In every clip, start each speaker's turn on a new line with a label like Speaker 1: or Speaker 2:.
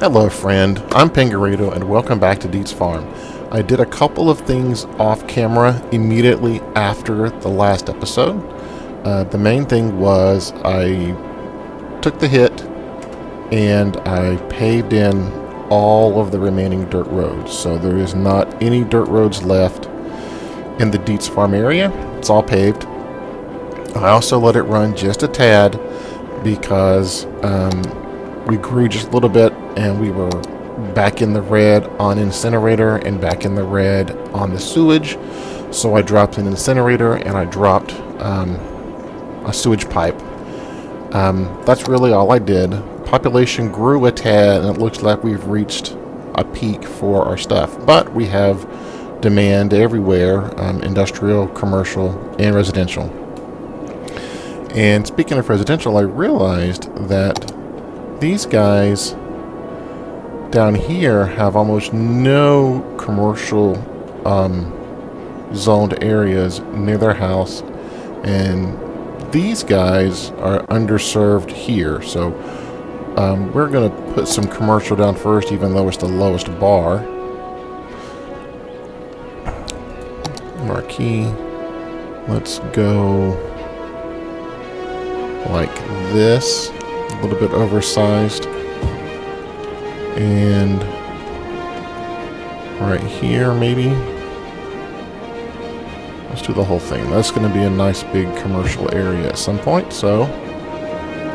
Speaker 1: Hello friend, I'm Pengurrito and welcome back to Deetz Farm. I did a couple of things off camera immediately after the last episode. The main thing was I took the hit and I paved in all of the remaining dirt roads. So there is not any dirt roads left in the Deetz Farm area. It's all paved. I also let it run just a tad because we grew just a little bit and we were back in the red on incinerator and back in the red on the sewage. So I dropped an incinerator and I dropped a sewage pipe. That's really all I did. Population grew a tad and it looks like we've reached a peak for our stuff. But we have demand everywhere, industrial, commercial, and residential. And speaking of residential, I realized that these guys down here have almost no commercial zoned areas near their house, and these guys are underserved here. So we're going to put some commercial down first, even though it's the lowest bar. Marquee. Let's go like this, a little bit oversized, and right here maybe. Let's do the whole thing. That's going to be a nice big commercial area at some point, so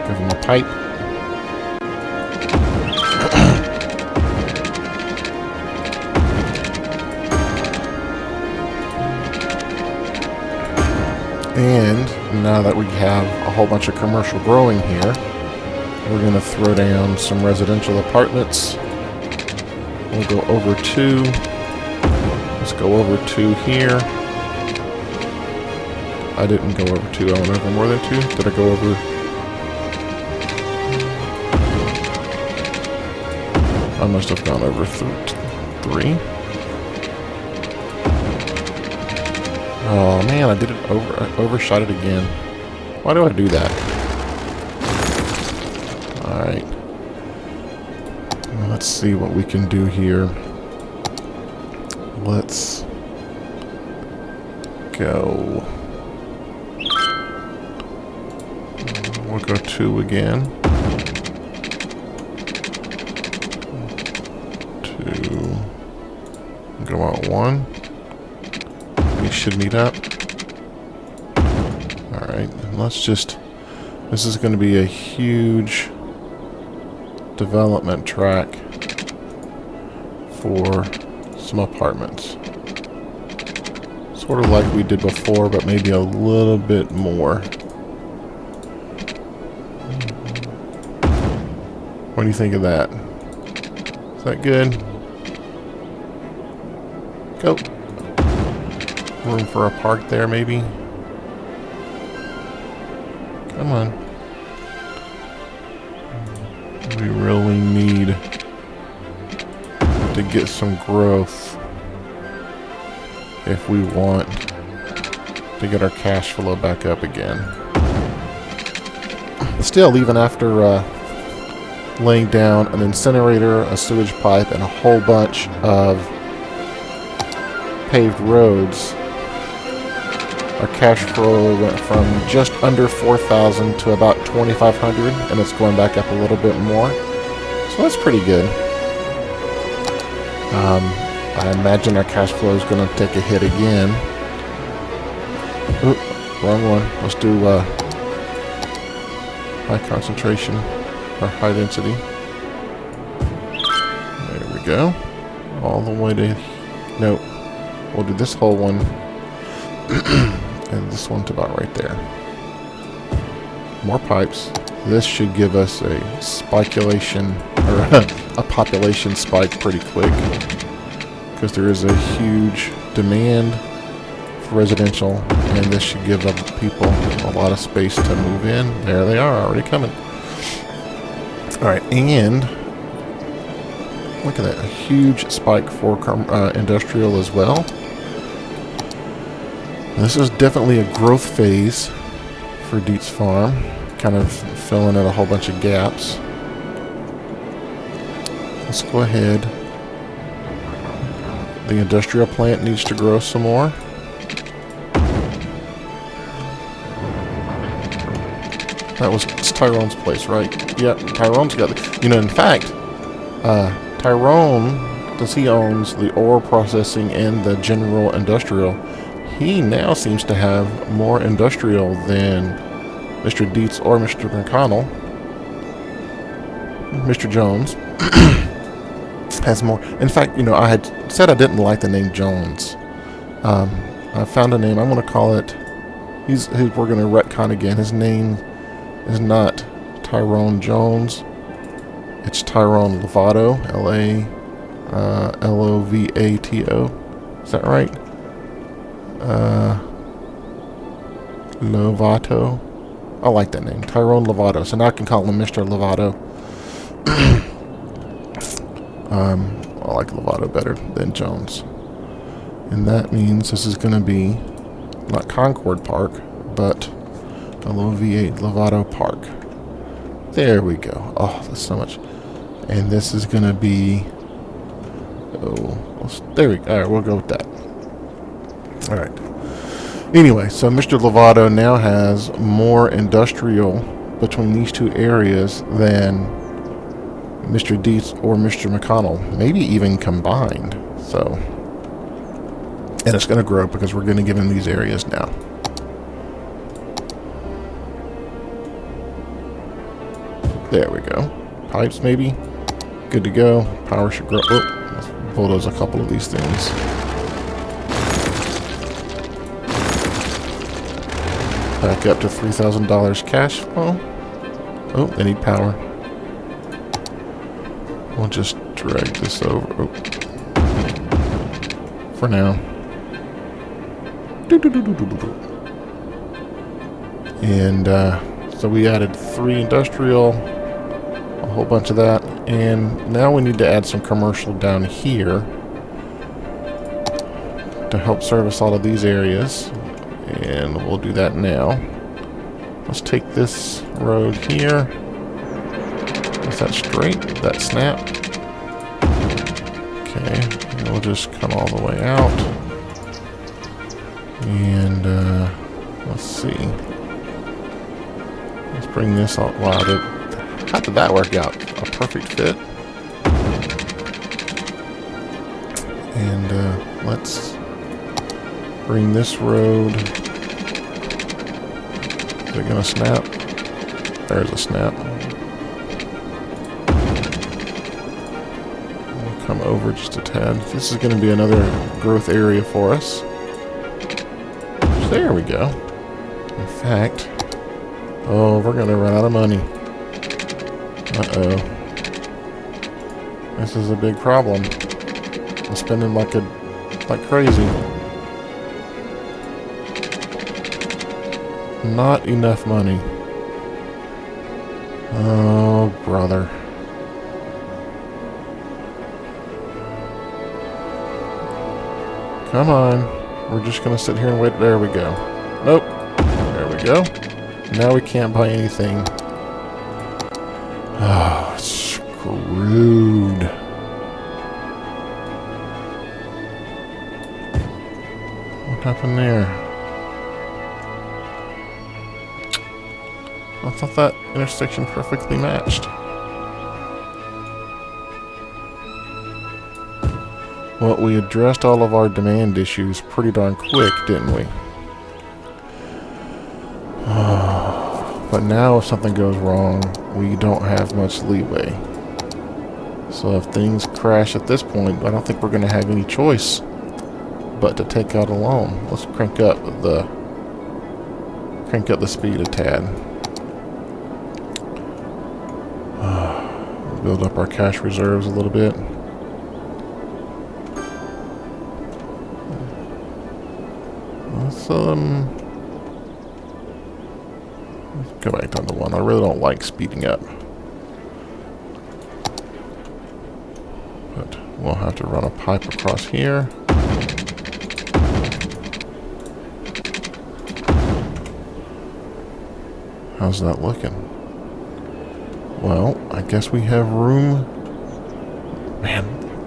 Speaker 1: give them a pipe. And now that we have a whole bunch of commercial growing here, we're going to throw down some residential apartments. We'll go over two. Let's go over two here. I didn't go over two. I went over more than two. Did I go over? I must have gone over three. Oh man, I did it I overshot it again. Why do I do that? Alright. Let's see what we can do here. Let's go. We'll go two again. Two. Go out one. We should meet up. Alright, let's just... This is going to be a huge development track for some apartments. Sort of like we did before, but maybe a little bit more. What do you think of that? Is that good? Go. Room for a park there, maybe? Come on. We really need to get some growth if we want to get our cash flow back up again. Still, even after laying down an incinerator, a sewage pipe, and a whole bunch of paved roads, our cash flow went from just under 4,000 to about 2,500, and it's going back up a little bit more. So that's pretty good. I imagine our cash flow is going to take a hit again. Oop, wrong one. Let's do high concentration or high density. There we go. All the way to... Nope. We'll do this whole one. And this one's about right there. More pipes. This should give us a spiculation, or a population spike pretty quick. Because there is a huge demand for residential, and this should give up people a lot of space to move in. There they are, already coming. Alright, and look at that. A huge spike for industrial as well. This is definitely a growth phase for Deetz Farm, kind of filling in a whole bunch of gaps. let's go ahead. The industrial plant needs to grow some more. It's Tyrone's place, right? Yeah, Tyrone's got it. You know, in fact, Tyrone, because he owns the ore processing and the general industrial, he now seems to have more industrial than Mr. Deetz or Mr. McConnell. Mr. Jones has more. In fact, you know, I had said I didn't like the name Jones. I found a name. I'm going to call it. We're going to retcon again. His name is not Tyrone Jones. It's Tyrone Lovato. Lovato. Is that right? Lovato. I like that name, Tyrone Lovato. So now I can call him Mr. Lovato. I like Lovato better than Jones. And that means this is going to be not Concord Park, but Lovato Park. There we go. Oh, that's so much. And this is going to be... Oh, there we go. All right, we'll go with that. All right. Anyway, so Mr. Lovato now has more industrial between these two areas than Mr. Deetz or Mr. McConnell, maybe even combined. So, and it's going to grow because we're going to give him these areas now. There we go. Pipes, maybe. Good to go. Power should grow. Oh, let's bulldoze a couple of these things. Back up to $3,000 cash flow. Oh, they need power. We'll just drag this over. Oh. For now. And so we added 3 industrial, a whole bunch of that, and now we need to add some commercial down here to help service all of these areas. And we'll do that now. Let's take this road here. Is that straight? That snap? Okay. And we'll just come all the way out. And let's see. Let's bring this all. Wow, how did that work out? A perfect fit. And let's bring this road. Is it gonna snap? There's a snap. We'll come over just a tad. This is gonna be another growth area for us. There we go. In fact, oh, we're gonna run out of money. Uh-oh. This is a big problem. I'm spending like crazy. Not enough money. Oh, brother. Come on. We're just going to sit here and wait. There we go. Nope. There we go. Now we can't buy anything. Oh, screwed. What happened there? I thought that intersection perfectly matched. Well, we addressed all of our demand issues pretty darn quick, didn't we? But now if something goes wrong, we don't have much leeway. So if things crash at this point, I don't think we're going to have any choice but to take out a loan. Let's crank up the speed a tad. Build up our cash reserves a little bit. Let's go back down to 1. I really don't like speeding up. But we'll have to run a pipe across here. How's that looking? Well, I guess we have room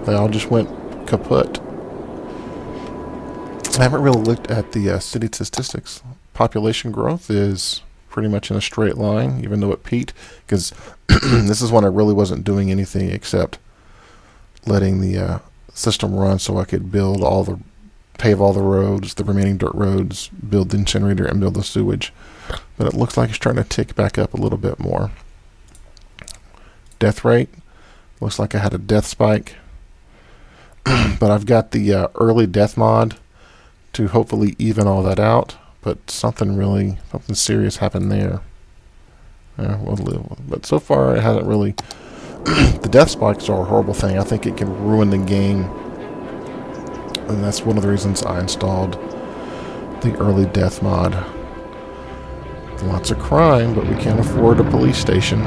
Speaker 1: They all just went kaput. I haven't really looked at the city statistics. Population growth is pretty much in a straight line, even though it peaked, because this is when I really wasn't doing anything except letting the system run so I could pave all the roads, the remaining dirt roads, build the incinerator, and build the sewage. But it looks like it's trying to tick back up a little bit more. Death rate, looks like I had a death spike. But I've got the early death mod to hopefully even all that out. But something serious happened there. We'll live with it. But so far it hasn't really. The death spikes are a horrible thing. I think it can ruin the game. And that's one of the reasons I installed the early death mod. Lots of crime, but we can't afford a police station.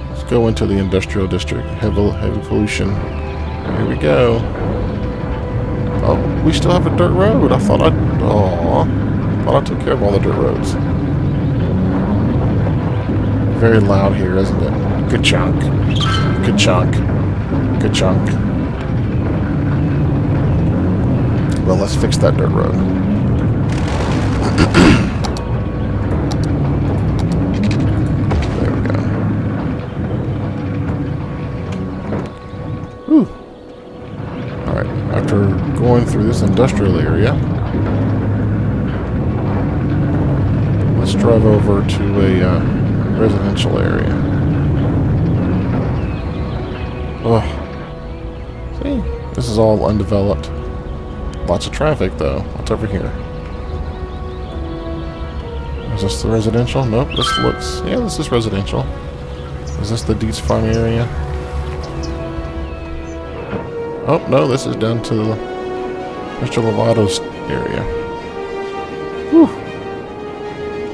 Speaker 1: Let's go into the industrial district. Heavy pollution. Here we go. Oh, we still have a dirt road. I thought I took care of all the dirt roads. Very loud here, isn't it? Good chunk. Good chunk. Good chunk. Well, let's fix that dirt road. There we go. Whew. Alright, after going through this industrial area, let's drive over to a residential area. Oh, see, this is all undeveloped. Lots of traffic though. What's over here? Is this the residential? Nope. This is residential. Is this the Deetz Farm area? Oh no, this is down to Mr. Lovato's area. Whew.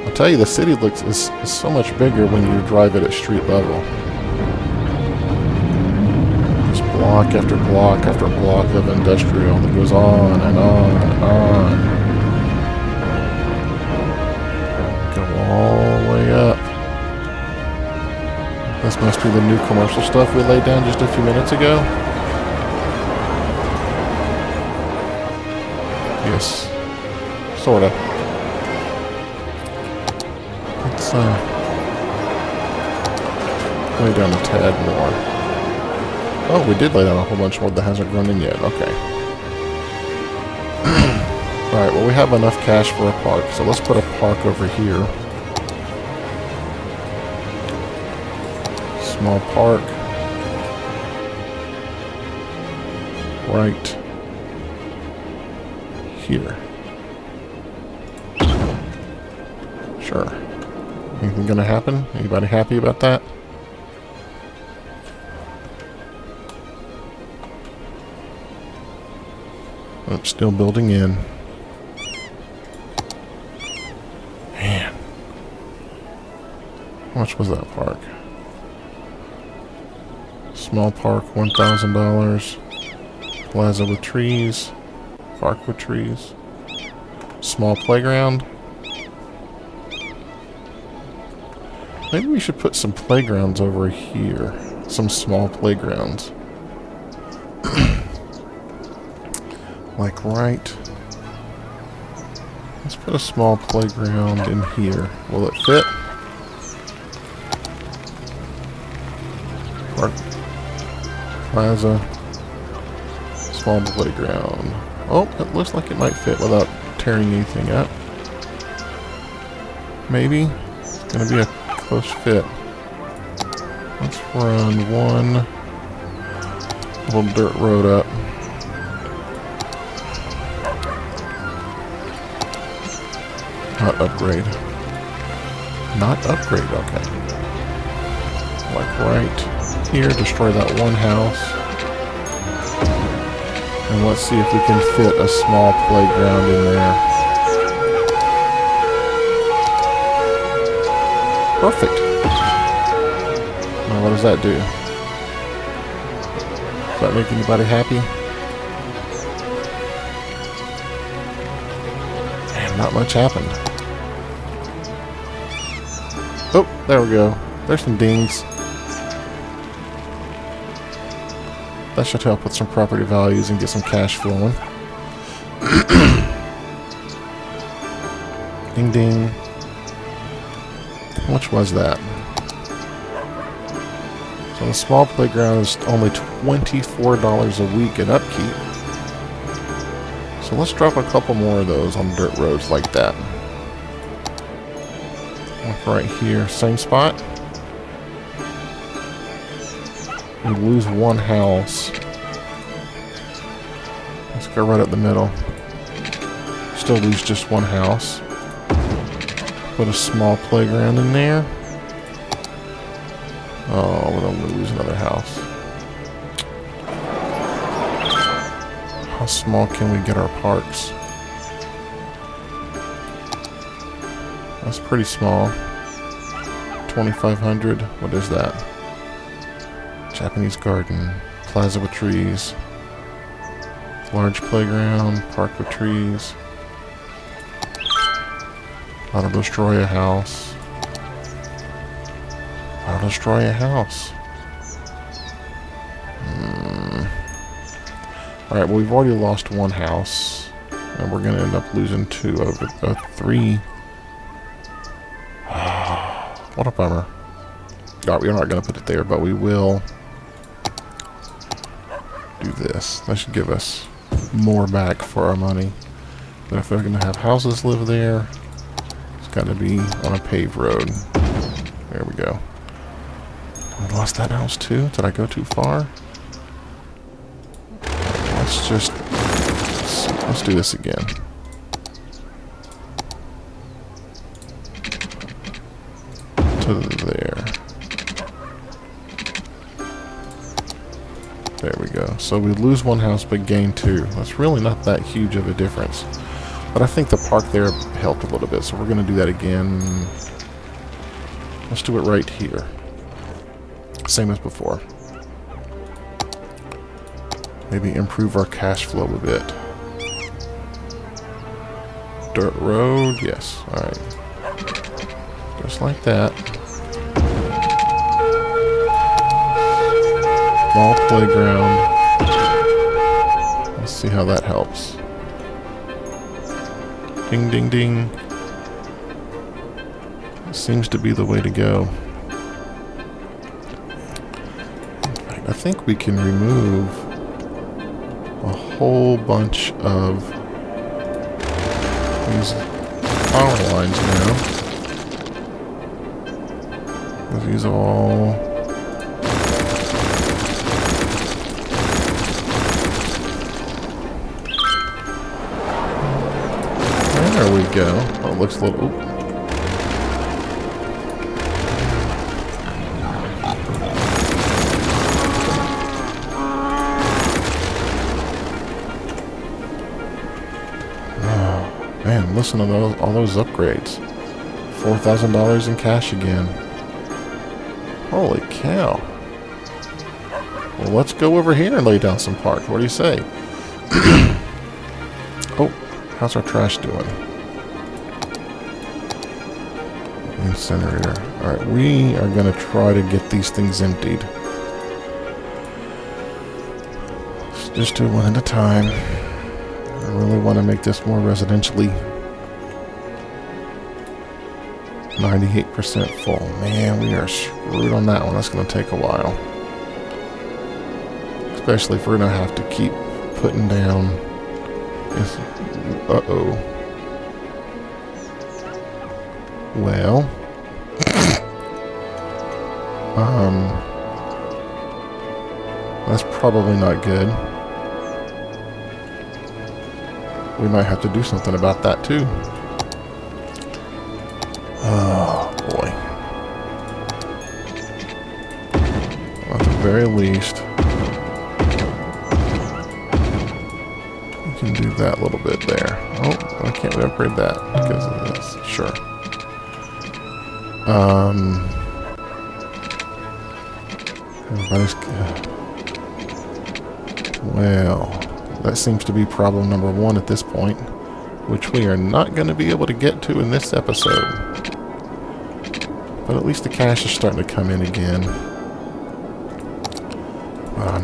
Speaker 1: I'll tell you, the city is so much bigger when you drive it at street level. Just block after block after block of industrial that goes on and on and on. Go all the way up. This must be the new commercial stuff we laid down just a few minutes ago. Yes. Sorta. Let's lay down a tad more. Oh, we did lay down a whole bunch more that hasn't grown in yet. Okay. Alright, well we have enough cash for a park, so let's put a park over here. Small park. Right here. Sure. Anything gonna happen? Anybody happy about that? Oh, still building in. Man. How much was that park? Small park, $1,000. Plaza with trees. Park with trees. Small playground. Maybe we should put some playgrounds over here. Some small playgrounds. Like right. Let's put a small playground in here. Will it fit? Park. Plaza. Small playground. Oh, it looks like it might fit without tearing anything up. Maybe. It's gonna be a close fit. Let's run one little dirt road up. Not upgrade. Not upgrade, okay. Like right here, destroy that one house. And let's see if we can fit a small playground in there. Perfect. Now what does that do? Does that make anybody happy? not much happened. Oh, there we go. There's some dings. That should help with some property values and get some cash flowing. Ding ding. How much was that? So the small playground is only $24 a week in upkeep. So let's drop a couple more of those on dirt roads like that. Like right here, same spot. We lose one house. Let's go right up the middle. Still lose just one house. Put a small playground in there. Oh, we're gonna lose another house. How small can we get our parks? That's pretty small. 2,500. What is that? Japanese garden. Plaza with trees. Large playground. Park with trees. Auto destroy a house. Auto destroy a house. Alright, well, we've already lost one house. And we're going to end up losing two over three. What a bummer. God, we're not going to put it there, but we will do this. That should give us more back for our money. But if we're going to have houses live there, it's got to be on a paved road. There we go. I lost that house too. Did I go too far? Let's do this again. To there. There we go. So we lose one house but gain two. That's really not that huge of a difference. But I think the park there helped a little bit, so we're going to do that again. Let's do it right here. Same as before. Maybe improve our cash flow a bit. Dirt road, yes. Alright. Just like that. Small playground. Let's see how that helps. Ding, ding, ding. Seems to be the way to go. I think we can remove a whole bunch of these power lines now. These all... There we go. Oh, it looks a little... Ooh. Man, listen to all those upgrades. $4,000 in cash again. Holy cow. Well, let's go over here and lay down some park. What do you say? Oh, how's our trash doing? Incinerator. Alright, we are going to try to get these things emptied. Let's just do one at a time. I really want to make this more residentially. 98% full. Man, we are screwed on that one. That's going to take a while. Especially if we're going to have to keep putting down... Uh-oh. Well... That's probably not good. We might have to do something about that too. Oh boy. At the very least, we can do that a little bit there. Oh, why can't we upgrade that? Because of this. Sure. Everybody's... Well... That seems to be problem number one at this point. which we are not going to be able to get to in this episode. But at least the cash is starting to come in again.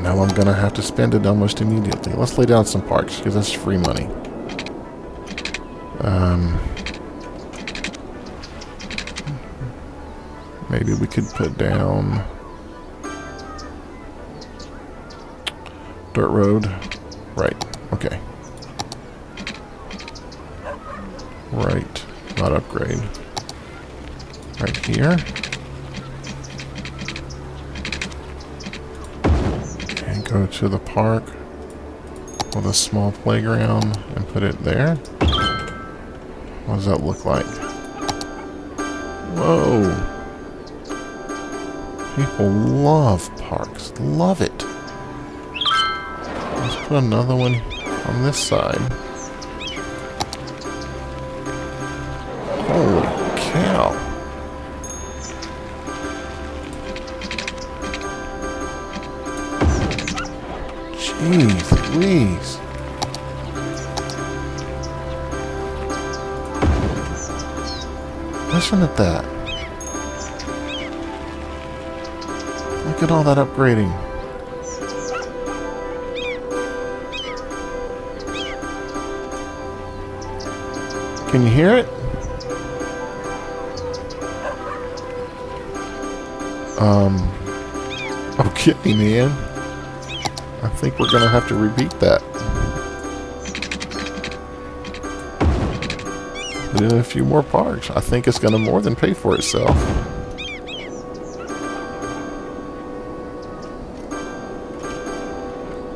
Speaker 1: Now I'm going to have to spend it almost immediately. Let's lay down some parks, because that's free money. Maybe we could put down dirt road. Right. Okay. Right. Not upgrade. Right here. And go to the park with a small playground and put it there. What does that look like? Whoa. People love parks. Love it. Let's put another one on this side. Holy cow. Jeez Louise. Listen at that. Look at all that upgrading. Can you hear it? Okay, man. I think we're gonna have to repeat that. Put in a few more parks. I think it's gonna more than pay for itself.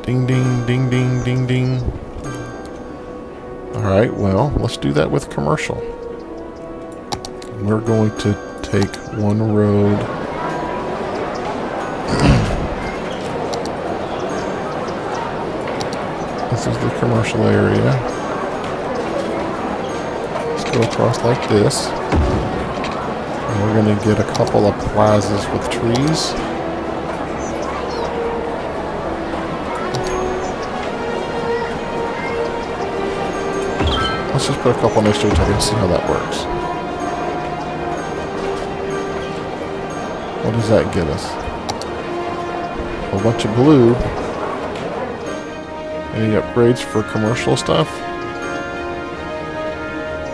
Speaker 1: Ding, ding, ding, ding, ding, ding. Alright, well, let's do that with commercial. We're going to take one road. This is the commercial area. Let's go across like this. And we're going to get a couple of plazas with trees. Let's just put a couple next to each other and see how that works. What does that get us? A bunch of blue. Any upgrades for commercial stuff?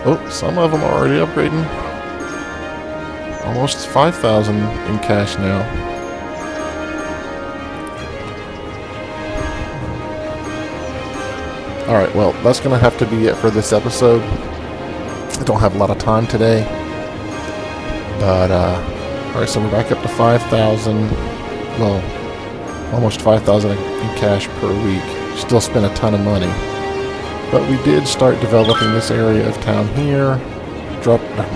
Speaker 1: Oh, some of them are already upgrading. Almost 5,000 in cash now. Alright, well, that's going to have to be it for this episode. I don't have a lot of time today. But, alright, so we're back up to 5,000. Well, almost 5,000 in cash per week. Still spent a ton of money. But we did start developing this area of town here.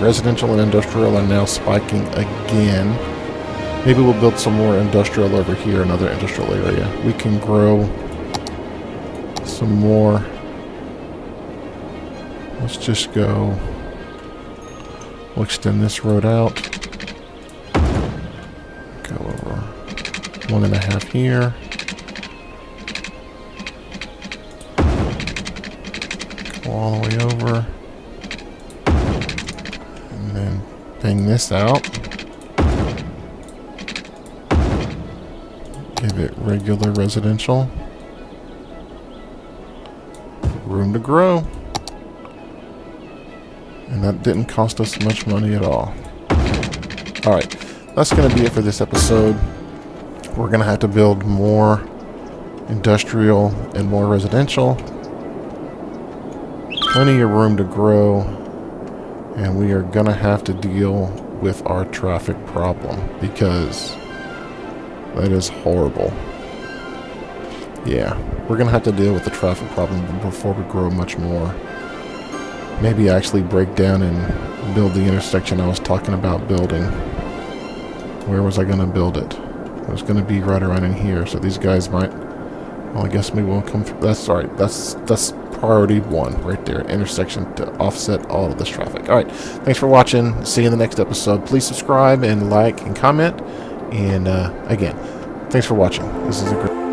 Speaker 1: Residential and industrial are now spiking again. Maybe we'll build some more industrial over here, another industrial area. We can grow some more. Let's just go. We'll extend this road out. Go over 1.5 here. Go all the way over. And then bang this out. Give it regular residential. Room to grow. And that didn't cost us much money at all. Alright, that's going to be it for this episode. We're going to have to build more industrial and more residential. Plenty of room to grow. And we are going to have to deal with our traffic problem, because that is horrible. Yeah, we're going to have to deal with the traffic problem before we grow much more. Maybe actually break down and build the intersection I was talking about building. Where was I going to build it? It was going to be right around in here, so these guys might... Well, I guess maybe we'll come through. That's alright. That's priority 1 right there. Intersection to offset all of this traffic. Alright, thanks for watching. See you in the next episode. Please subscribe and like and comment. And again, thanks for watching. This is a great...